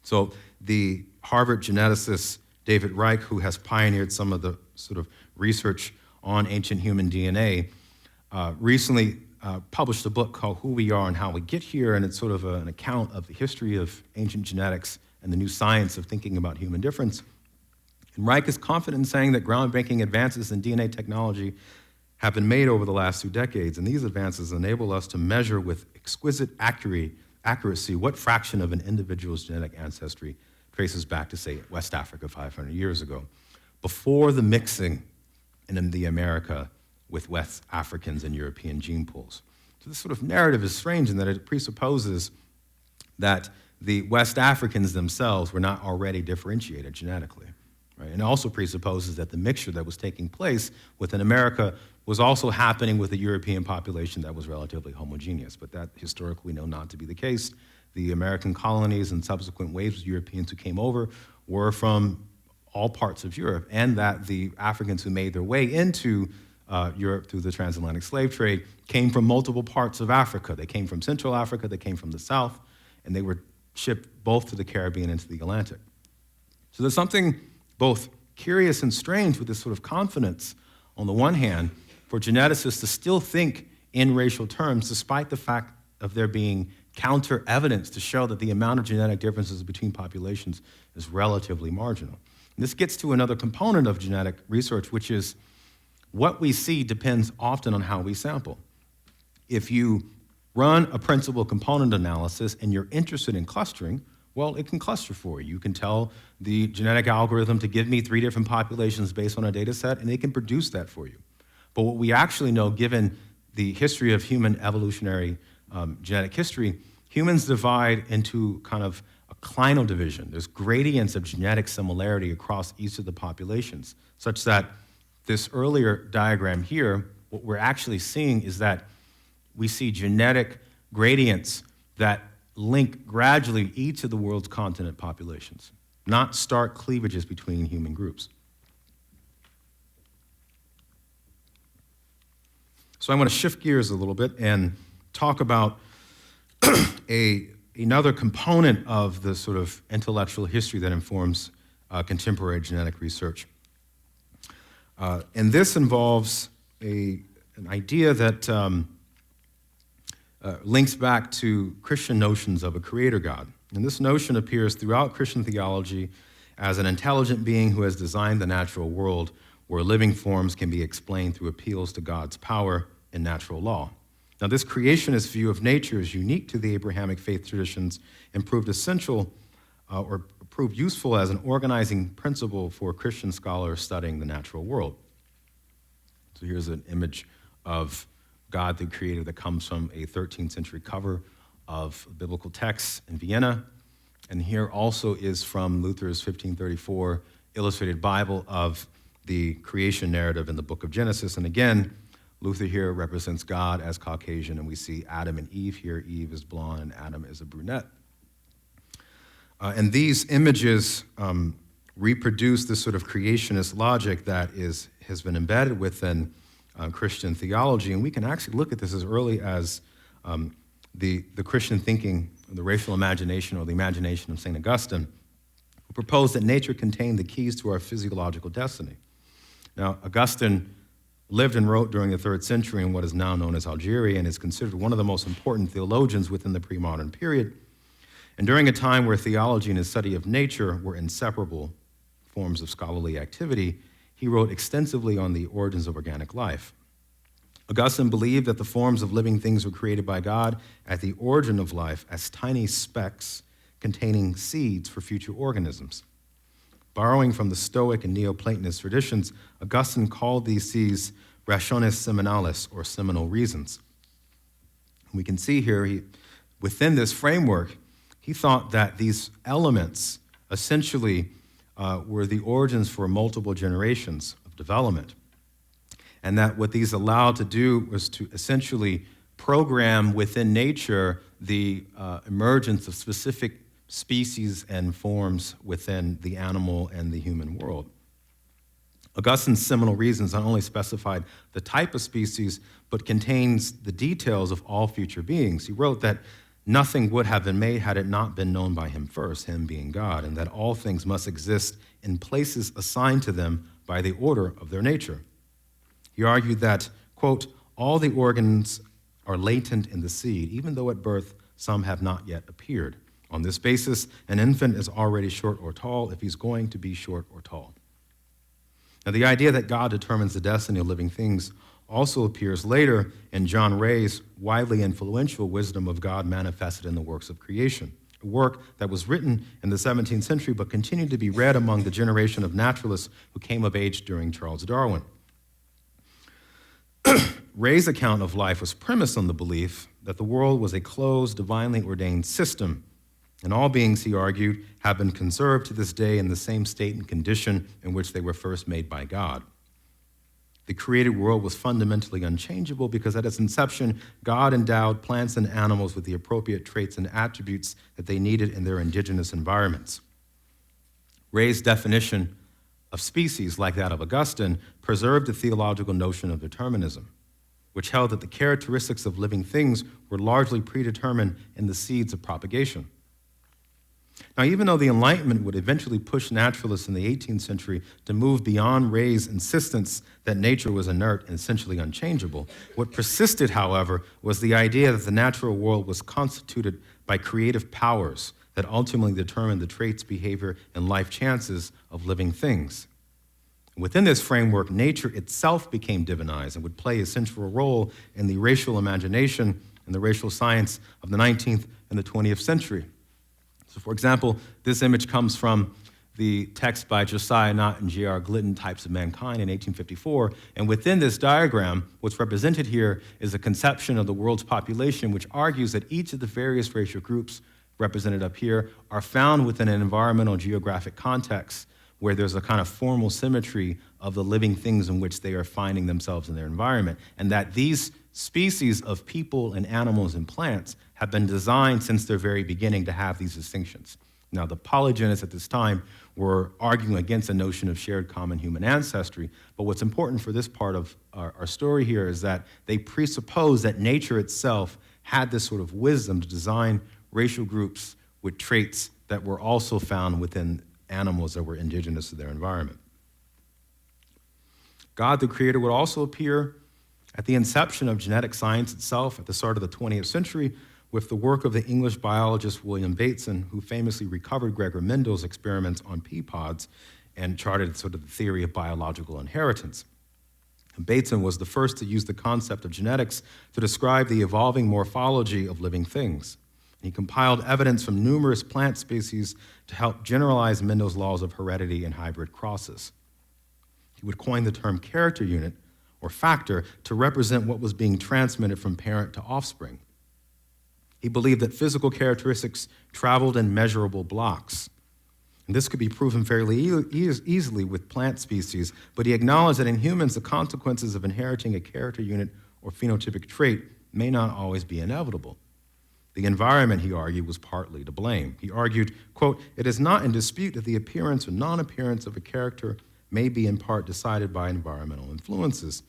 So the Harvard geneticist David Reich, who has pioneered some of the sort of research on ancient human DNA, recently published a book called Who We Are and How We Get Here, and it's sort of an account of the history of ancient genetics and the new science of thinking about human difference. And Reich is confident in saying that groundbreaking advances in DNA technology have been made over the last 2 decades, and these advances enable us to measure with exquisite accuracy what fraction of an individual's genetic ancestry traces back to, say, West Africa 500 years ago, before the mixing in the America with West Africans and European gene pools. So this sort of narrative is strange in that it presupposes that the West Africans themselves were not already differentiated genetically, right? And it also presupposes that the mixture that was taking place within America was also happening with a European population that was relatively homogeneous, but that historically we know not to be the case. The American colonies and subsequent waves of Europeans who came over were from all parts of Europe, and that the Africans who made their way into Europe through the transatlantic slave trade came from multiple parts of Africa. They came from Central Africa, they came from the South, and they were shipped both to the Caribbean and to the Atlantic. So there's something both curious and strange with this sort of confidence on the one hand, for geneticists to still think in racial terms, despite the fact of there being counter evidence to show that the amount of genetic differences between populations is relatively marginal. And this gets to another component of genetic research, which is what we see depends often on how we sample. If you run a principal component analysis and you're interested in clustering, well, it can cluster for you. You can tell the genetic algorithm to give me 3 different populations based on a data set, and it can produce that for you. But what we actually know, given the history of human evolutionary genetic history, humans divide into kind of a clinal division. There's gradients of genetic similarity across each of the populations, such that this earlier diagram here, what we're actually seeing is that we see genetic gradients that link gradually each of the world's continent populations, not stark cleavages between human groups. So I want to shift gears a little bit and talk about another component of the sort of intellectual history that informs contemporary genetic research. And this involves an idea that links back to Christian notions of a creator God. And this notion appears throughout Christian theology as an intelligent being who has designed the natural world where living forms can be explained through appeals to God's power in natural law. Now, this creationist view of nature is unique to the Abrahamic faith traditions and proved essential or proved useful as an organizing principle for Christian scholars studying the natural world. So here's an image of God the Creator that comes from a 13th century cover of biblical texts in Vienna. And here also is from Luther's 1534 illustrated Bible of the creation narrative in the book of Genesis. And again, Luther here represents God as Caucasian, and we see Adam and Eve here. Eve is blonde and Adam is a brunette. And these images reproduce this sort of creationist logic that has been embedded within Christian theology. And we can actually look at this as early as the Christian thinking, the racial imagination, or the imagination of St. Augustine, who proposed that nature contained the keys to our physiological destiny. Now, Augustine lived and wrote during the 3rd century in what is now known as Algeria and is considered one of the most important theologians within the pre-modern period. And during a time where theology and his study of nature were inseparable forms of scholarly activity, he wrote extensively on the origins of organic life. Augustine believed that the forms of living things were created by God at the origin of life as tiny specks containing seeds for future organisms. Borrowing from the Stoic and Neoplatonist traditions, Augustine called these seeds rationes seminalis, or seminal reasons. We can see here, within this framework, he thought that these elements essentially were the origins for multiple generations of development, and that what these allowed to do was to essentially program within nature the emergence of specific species and forms within the animal and the human world. Augustine's seminal reasons not only specified the type of species, but contains the details of all future beings. He wrote that nothing would have been made had it not been known by him first, him being God, and that all things must exist in places assigned to them by the order of their nature. He argued that, quote, all the organs are latent in the seed, even though at birth some have not yet appeared. On this basis, an infant is already short or tall if he's going to be short or tall. Now, the idea that God determines the destiny of living things also appears later in John Ray's widely influential Wisdom of God Manifested in the Works of Creation, a work that was written in the 17th century but continued to be read among the generation of naturalists who came of age during Charles Darwin. Ray's account of life was premised on the belief that the world was a closed, divinely ordained system, and all beings, he argued, have been conserved to this day in the same state and condition in which they were first made by God. The created world was fundamentally unchangeable because at its inception, God endowed plants and animals with the appropriate traits and attributes that they needed in their indigenous environments. Ray's definition of species, like that of Augustine, preserved the theological notion of determinism, which held that the characteristics of living things were largely predetermined in the seeds of propagation. Now, even though the Enlightenment would eventually push naturalists in the 18th century to move beyond Ray's insistence that nature was inert and essentially unchangeable, what persisted, however, was the idea that the natural world was constituted by creative powers that ultimately determined the traits, behavior, and life chances of living things. Within this framework, nature itself became divinized and would play a central role in the racial imagination and the racial science of the 19th and the 20th century. So, for example, this image comes from the text by Josiah Nott and J.R. Glidden, Types of Mankind, in 1854. And within this diagram, what's represented here is a conception of the world's population, which argues that each of the various racial groups represented up here are found within an environmental geographic context where there's a kind of formal symmetry of the living things in which they are finding themselves in their environment, and that these species of people and animals and plants have been designed since their very beginning to have these distinctions. Now, the polygenists at this time were arguing against the notion of shared common human ancestry, but what's important for this part of our story here is that they presuppose that nature itself had this sort of wisdom to design racial groups with traits that were also found within animals that were indigenous to their environment. God, the creator, would also appear at the inception of genetic science itself at the start of the 20th century with the work of the English biologist William Bateson, who famously recovered Gregor Mendel's experiments on pea pods and charted sort of the theory of biological inheritance. And Bateson was the first to use the concept of genetics to describe the evolving morphology of living things. He compiled evidence from numerous plant species to help generalize Mendel's laws of heredity and hybrid crosses. He would coin the term character unit or factor to represent what was being transmitted from parent to offspring. He believed that physical characteristics traveled in measurable blocks. And this could be proven fairly easily with plant species, but he acknowledged that in humans, the consequences of inheriting a character unit or phenotypic trait may not always be inevitable. The environment, he argued, was partly to blame. He argued, quote, "It is not in dispute that the appearance or non-appearance of a character may be in part decided by environmental influences.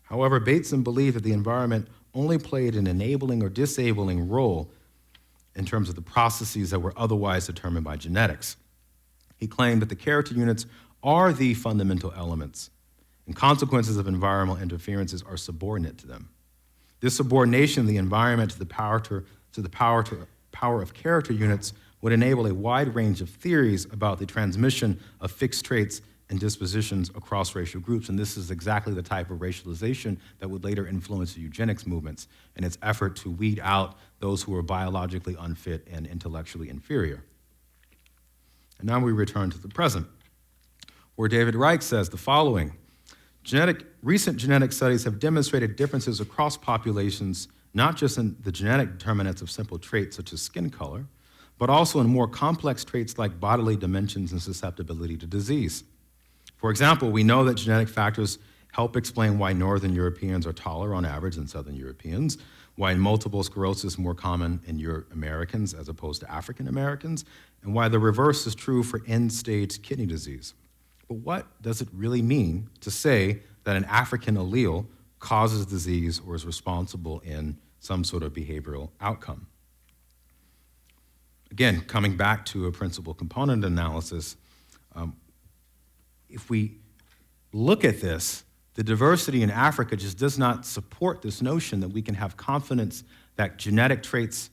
However, Bateson believed that the environment only played an enabling or disabling role in terms of the processes that were otherwise determined by genetics. He claimed that the character units are the fundamental elements, and consequences of environmental interferences are subordinate to them. This subordination of the environment to the power of character units would enable a wide range of theories about the transmission of fixed traits and dispositions across racial groups, and this is exactly the type of racialization that would later influence the eugenics movements in its effort to weed out those who were biologically unfit and intellectually inferior. And now we return to the present, where David Reich says the following: recent genetic studies have demonstrated differences across populations, not just in the genetic determinants of simple traits such as skin color, but also in more complex traits like bodily dimensions and susceptibility to disease. For example, we know that genetic factors help explain why Northern Europeans are taller on average than Southern Europeans, why multiple sclerosis is more common in Americans as opposed to African Americans, and why the reverse is true for end-stage kidney disease. But what does it really mean to say that an African allele causes disease or is responsible in some sort of behavioral outcome? Again, coming back to a principal component analysis, if we look at this, the diversity in Africa just does not support this notion that we can have confidence that genetic traits,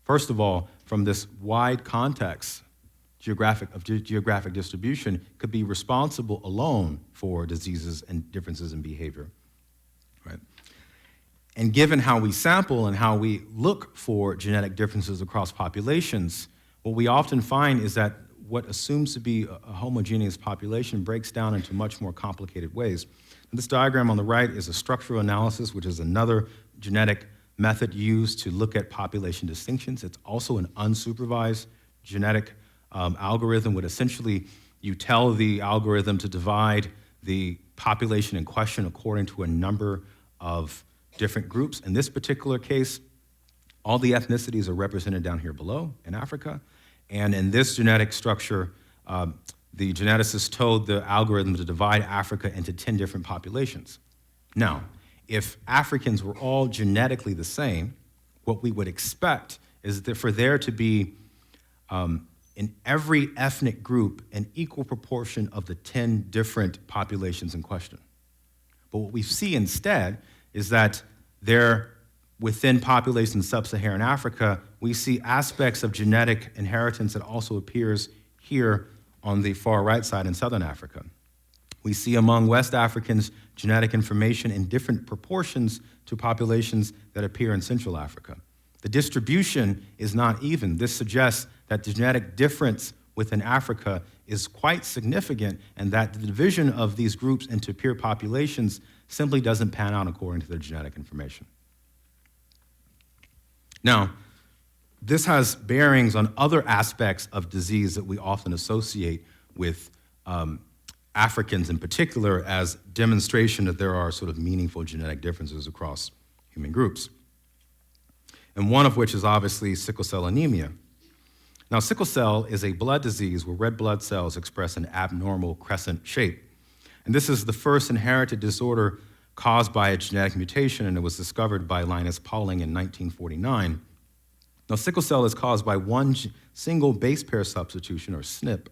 first of all, from this wide context geographic distribution, could be responsible alone for diseases and differences in behavior, right? And given how we sample and how we look for genetic differences across populations, what we often find is that what assumes to be a homogeneous population breaks down into much more complicated ways. And this diagram on the right is a structural analysis, which is another genetic method used to look at population distinctions. It's also an unsupervised genetic algorithm, would essentially, you tell the algorithm to divide the population in question according to a number of different groups. In this particular case, all the ethnicities are represented down here below in Africa. And in this genetic structure, the geneticist told the algorithm to divide Africa into 10 different populations. Now, if Africans were all genetically the same, what we would expect is that for there to be in every ethnic group an equal proportion of the 10 different populations in question. But what we see instead is that within populations in sub-Saharan Africa, we see aspects of genetic inheritance that also appears here on the far right side in Southern Africa. We see among West Africans genetic information in different proportions to populations that appear in Central Africa. The distribution is not even. This suggests that the genetic difference within Africa is quite significant, and that the division of these groups into peer populations simply doesn't pan out according to their genetic information. Now, this has bearings on other aspects of disease that we often associate with Africans in particular as demonstration that there are sort of meaningful genetic differences across human groups. And one of which is obviously sickle-cell anemia. Now, sickle cell is a blood disease where red blood cells express an abnormal crescent shape. And this is the first inherited disorder caused by a genetic mutation, and it was discovered by Linus Pauling in 1949. Now, sickle cell is caused by one single base pair substitution, or SNP,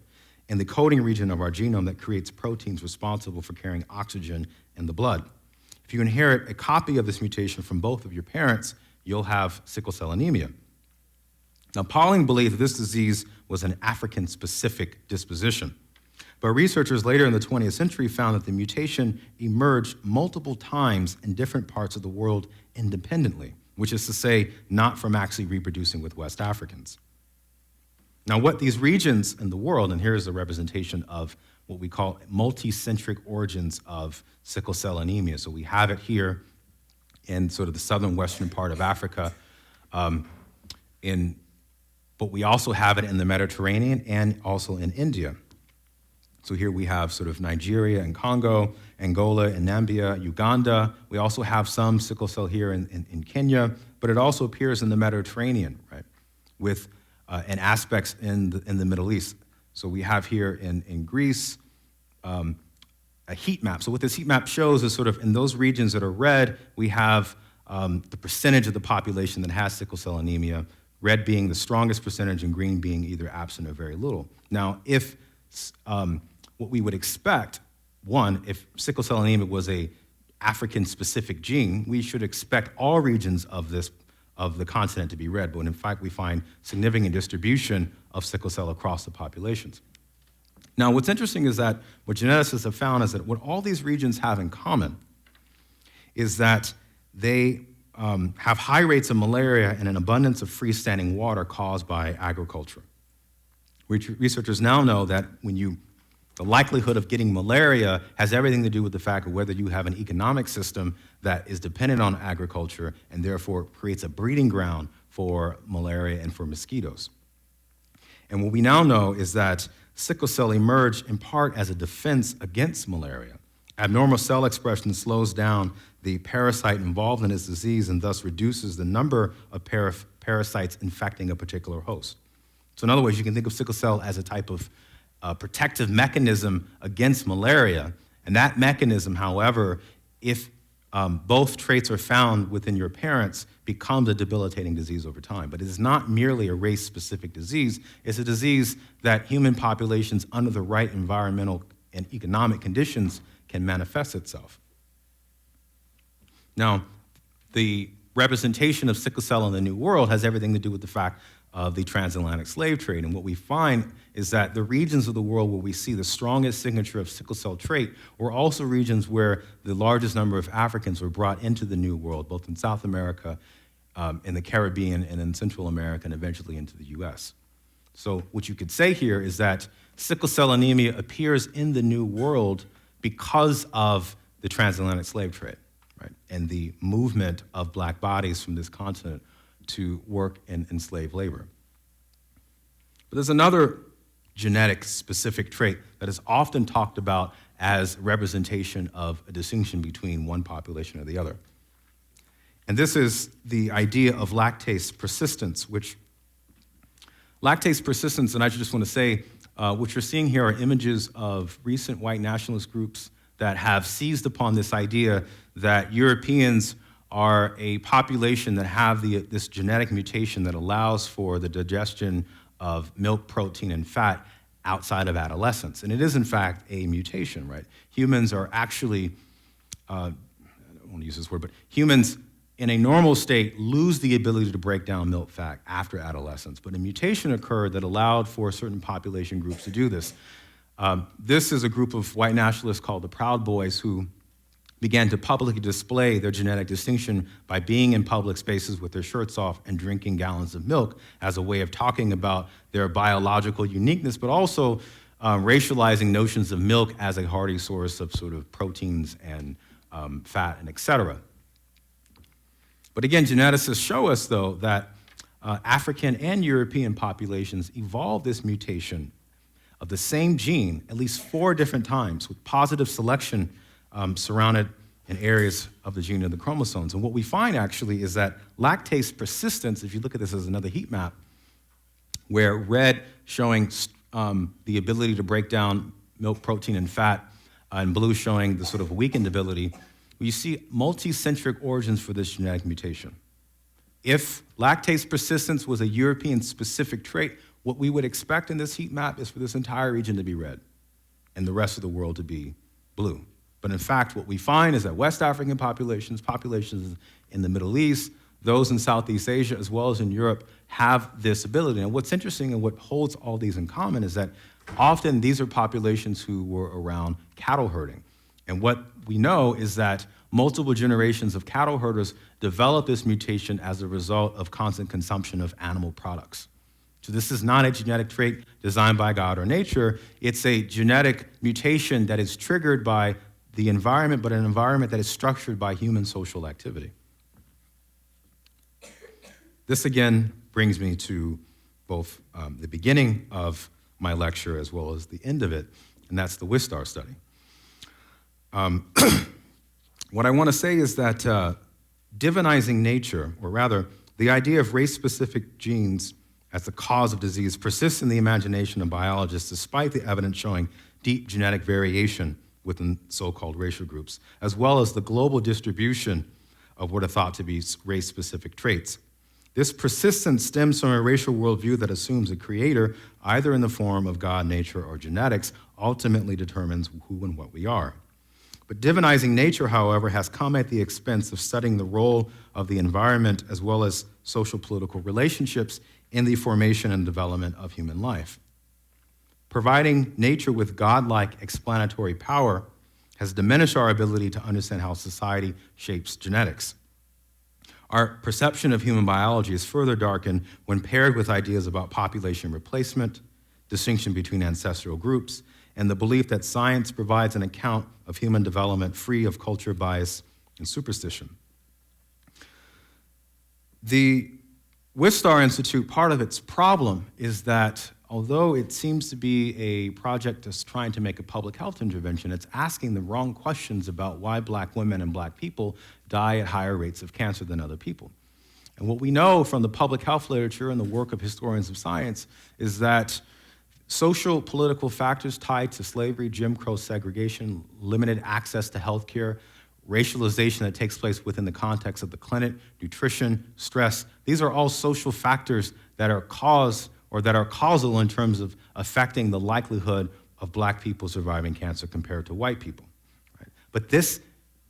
in the coding region of our genome that creates proteins responsible for carrying oxygen in the blood. If you inherit a copy of this mutation from both of your parents, you'll have sickle cell anemia. Now, Pauling believed that this disease was an African-specific disposition, but researchers later in the 20th century found that the mutation emerged multiple times in different parts of the world independently, which is to say, not from actually reproducing with West Africans. Now, what these regions in the world, and here's a representation of what we call multicentric origins of sickle cell anemia. So we have it here in sort of the southern western part of Africa, but we also have it in the Mediterranean and also in India. So here we have sort of Nigeria and Congo, Angola and Namibia, Uganda. We also have some sickle cell here in Kenya, but it also appears in the Mediterranean, right, with and aspects in the Middle East. So we have here in Greece a heat map. So what this heat map shows is sort of in those regions that are red, we have the percentage of the population that has sickle cell anemia, red being the strongest percentage and green being either absent or very little. Now, if what we would expect, one, if sickle cell anemia was a African-specific gene, we should expect all regions of the continent to be red, but in fact we find significant distribution of sickle cell across the populations. Now, what's interesting is that what geneticists have found is that what all these regions have in common is that they have high rates of malaria and an abundance of freestanding water caused by agriculture. Researchers now know that the likelihood of getting malaria has everything to do with the fact of whether you have an economic system that is dependent on agriculture and therefore creates a breeding ground for malaria and for mosquitoes. And what we now know is that sickle cell emerged in part as a defense against malaria. Abnormal cell expression slows down the parasite involved in this disease and thus reduces the number of parasites infecting a particular host. So in other words, you can think of sickle cell as a type of protective mechanism against malaria. And that mechanism, however, if both traits are found within your parents, becomes a debilitating disease over time. But it is not merely a race-specific disease. It's a disease that human populations under the right environmental and economic conditions can manifest itself. Now, the representation of sickle cell in the New World has everything to do with the fact of the transatlantic slave trade. And what we find is that the regions of the world where we see the strongest signature of sickle cell trait were also regions where the largest number of Africans were brought into the New World, both in South America, in the Caribbean, and in Central America, and eventually into the US. So what you could say here is that sickle cell anemia appears in the New World because of the transatlantic slave trade, right, and the movement of black bodies from this continent to work in slave labor. But there's another genetic specific trait that is often talked about as representation of a distinction between one population or the other. And this is the idea of lactase persistence, which lactase persistence, and I just want to say, what you're seeing here are images of recent white nationalist groups that have seized upon this idea that Europeans are a population that have this genetic mutation that allows for the digestion of milk, protein, and fat outside of adolescence. And it is, in fact, a mutation, right? Humans are actually, I don't want to use this word, but humans in a normal state lose the ability to break down milk fat after adolescence. But a mutation occurred that allowed for certain population groups to do this. This is a group of white nationalists called the Proud Boys who began to publicly display their genetic distinction by being in public spaces with their shirts off and drinking gallons of milk as a way of talking about their biological uniqueness, but also racializing notions of milk as a hearty source of sort of proteins and fat and et cetera. But again, geneticists show us, though, that African and European populations evolved this mutation of the same gene at least 4 different times with positive selection surrounded in areas of the gene of the chromosomes. And what we find actually is that lactase persistence, if you look at this as another heat map, where red showing the ability to break down milk, protein, and fat, and blue showing the sort of weakened ability, you see multicentric origins for this genetic mutation. If lactase persistence was a European-specific trait, what we would expect in this heat map is for this entire region to be red and the rest of the world to be blue. But in fact, what we find is that West African populations, populations in the Middle East, those in Southeast Asia, as well as in Europe, have this ability. And what's interesting and what holds all these in common is that often these are populations who were around cattle herding. And what we know is that multiple generations of cattle herders develop this mutation as a result of constant consumption of animal products. So this is not a genetic trait designed by God or nature. It's a genetic mutation that is triggered by the environment, but an environment that is structured by human social activity. This again brings me to both the beginning of my lecture as well as the end of it, and that's the Wistar study. What I want to say is that divinizing nature, or rather, the idea of race-specific genes as the cause of disease persists in the imagination of biologists despite the evidence showing deep genetic variation within so-called racial groups, as well as the global distribution of what are thought to be race-specific traits. This persistence stems from a racial worldview that assumes a creator, either in the form of God, nature, or genetics, ultimately determines who and what we are. But divinizing nature, however, has come at the expense of studying the role of the environment as well as social political relationships in the formation and development of human life. Providing nature with godlike explanatory power has diminished our ability to understand how society shapes genetics. Our perception of human biology is further darkened when paired with ideas about population replacement, distinction between ancestral groups, and the belief that science provides an account of human development free of culture, bias, and superstition. The Wistar Institute, part of its problem is that although it seems to be a project that's trying to make a public health intervention, it's asking the wrong questions about why Black women and Black people die at higher rates of cancer than other people. And what we know from the public health literature and the work of historians of science is that social political factors tied to slavery, Jim Crow segregation, limited access to health care, racialization that takes place within the context of the clinic, nutrition, stress, these are all social factors that are causal in terms of affecting the likelihood of Black people surviving cancer compared to white people. Right? But this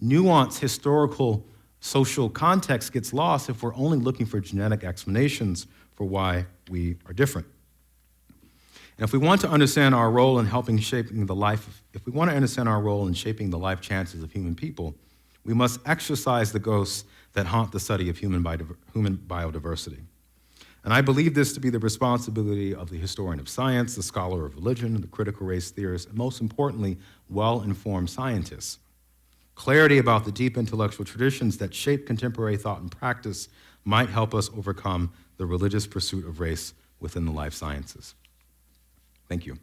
nuanced historical social context gets lost if we're only looking for genetic explanations for why we are different. And if we want to understand our role in shaping the life chances of human people, we must exorcise the ghosts that haunt the study of human biodiversity. And I believe this to be the responsibility of the historian of science, the scholar of religion, the critical race theorist, and most importantly, well-informed scientists. Clarity about the deep intellectual traditions that shape contemporary thought and practice might help us overcome the religious pursuit of race within the life sciences. Thank you.